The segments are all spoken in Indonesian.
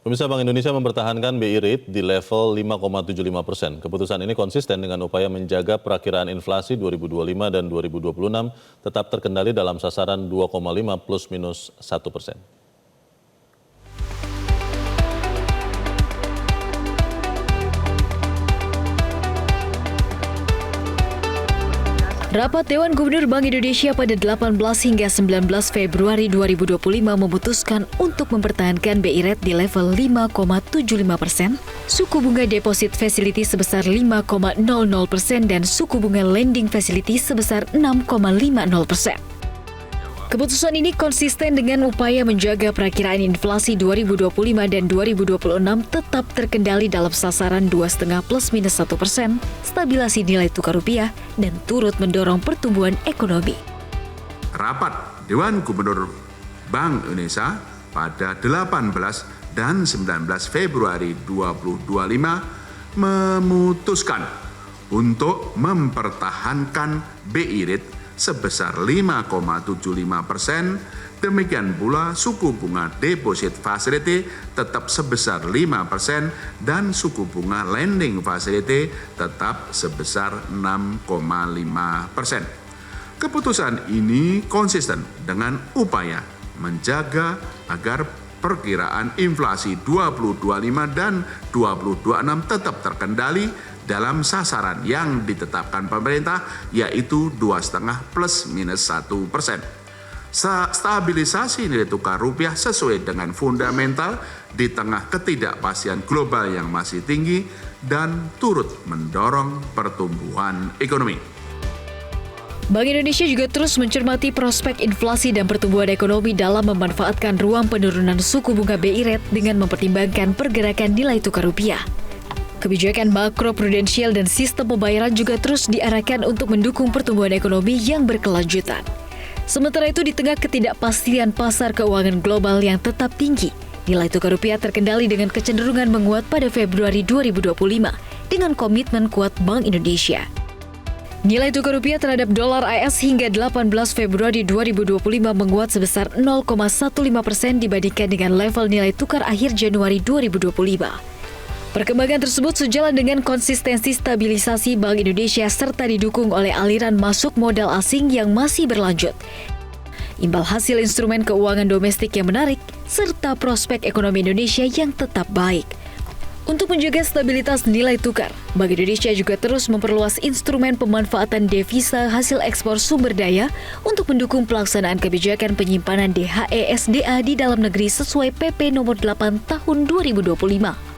Pemirsa, Bank Indonesia mempertahankan BI Rate di level 5,75%. Keputusan ini konsisten dengan upaya menjaga perakiraan inflasi 2025 dan 2026 tetap terkendali dalam sasaran 2,5 plus minus 1%. Rapat Dewan Gubernur Bank Indonesia pada 18 hingga 19 Februari 2025 memutuskan untuk mempertahankan BI Rate di level 5,75%, suku bunga deposit facility sebesar 5,00% dan suku bunga lending facility sebesar 6,50%. Keputusan ini konsisten dengan upaya menjaga perakiraan inflasi 2025 dan 2026 tetap terkendali dalam sasaran 2,5 plus minus 1%, stabilisasi nilai tukar rupiah, dan turut mendorong pertumbuhan ekonomi. Rapat Dewan Gubernur Bank Indonesia pada 18 dan 19 Februari 2025 memutuskan untuk mempertahankan BI Rate sebesar 5,75%, demikian pula suku bunga deposit facility tetap sebesar 5% dan suku bunga lending facility tetap sebesar 6,5%. Keputusan ini konsisten dengan upaya menjaga agar perkiraan inflasi 2025 dan 2026 tetap terkendali dalam sasaran yang ditetapkan pemerintah, yaitu 2,5 plus minus 1%. Stabilisasi nilai tukar rupiah sesuai dengan fundamental di tengah ketidakpastian global yang masih tinggi dan turut mendorong pertumbuhan ekonomi. Bank Indonesia juga terus mencermati prospek inflasi dan pertumbuhan ekonomi dalam memanfaatkan ruang penurunan suku bunga BI Rate dengan mempertimbangkan pergerakan nilai tukar rupiah. Kebijakan makro-prudensial dan sistem pembayaran juga terus diarahkan untuk mendukung pertumbuhan ekonomi yang berkelanjutan. Sementara itu, di tengah ketidakpastian pasar keuangan global yang tetap tinggi, nilai tukar rupiah terkendali dengan kecenderungan menguat pada Februari 2025 dengan komitmen kuat Bank Indonesia. Nilai tukar rupiah terhadap dolar AS hingga 18 Februari 2025 menguat sebesar 0,15% dibandingkan dengan level nilai tukar akhir Januari 2025. Perkembangan tersebut sejalan dengan konsistensi stabilisasi Bank Indonesia serta didukung oleh aliran masuk modal asing yang masih berlanjut, imbal hasil instrumen keuangan domestik yang menarik, serta prospek ekonomi Indonesia yang tetap baik. Untuk menjaga stabilitas nilai tukar, Bank Indonesia juga terus memperluas instrumen pemanfaatan devisa hasil ekspor sumber daya untuk mendukung pelaksanaan kebijakan penyimpanan DHE SDA di dalam negeri sesuai PP nomor 8 tahun 2025.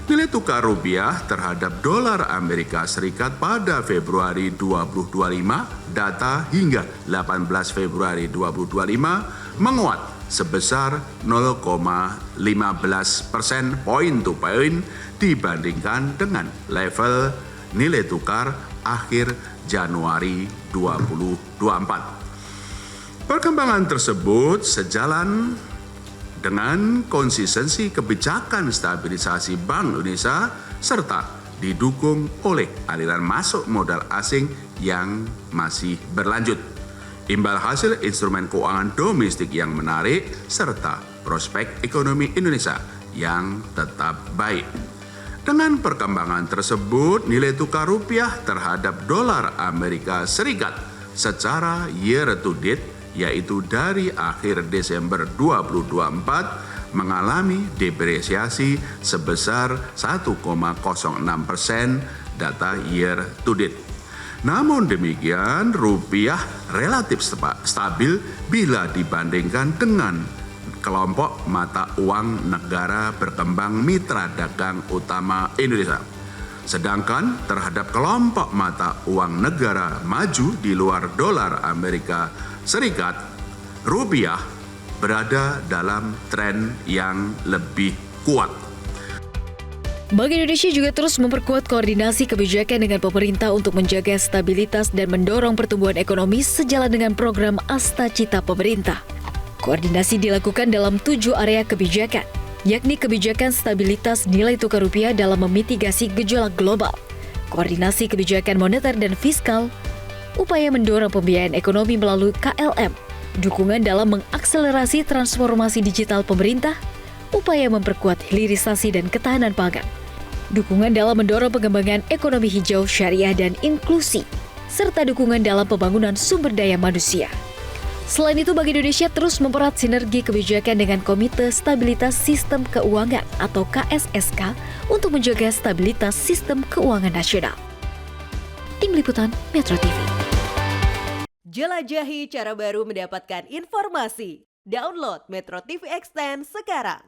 Nilai tukar rupiah terhadap dolar Amerika Serikat pada Februari 2025, data hingga 18 Februari 2025, menguat sebesar 0,15% point to point dibandingkan dengan level nilai tukar akhir Januari 2024. Perkembangan tersebut sejalan dengan konsistensi kebijakan stabilisasi Bank Indonesia serta didukung oleh aliran masuk modal asing yang masih berlanjut, imbal hasil instrumen keuangan domestik yang menarik serta prospek ekonomi Indonesia yang tetap baik. Dengan perkembangan tersebut, nilai tukar rupiah terhadap dolar Amerika Serikat secara year to date, yaitu dari akhir Desember 2024, mengalami depresiasi sebesar 1,06% data year to date. Namun demikian, rupiah relatif stabil bila dibandingkan dengan kelompok mata uang negara berkembang mitra dagang utama Indonesia. Sedangkan terhadap kelompok mata uang negara maju di luar dolar Amerika Serikat, rupiah berada dalam tren yang lebih kuat. Bank Indonesia juga terus memperkuat koordinasi kebijakan dengan pemerintah untuk menjaga stabilitas dan mendorong pertumbuhan ekonomi sejalan dengan program Asta Cita pemerintah. Koordinasi dilakukan dalam 7 area kebijakan, yakni kebijakan stabilitas nilai tukar rupiah dalam memitigasi gejolak global, koordinasi kebijakan moneter dan fiskal, upaya mendorong pembiayaan ekonomi melalui KLM, dukungan dalam mengakselerasi transformasi digital pemerintah, upaya memperkuat hilirisasi dan ketahanan pangan, dukungan dalam mendorong pengembangan ekonomi hijau, syariah, dan inklusi, serta dukungan dalam pembangunan sumber daya manusia. Selain itu, Bank Indonesia terus mempererat sinergi kebijakan dengan Komite Stabilitas Sistem Keuangan atau KSSK untuk menjaga stabilitas sistem keuangan nasional. Tim Liputan Metro TV. Jelajahi cara baru mendapatkan informasi. Download Metro TV Extend sekarang.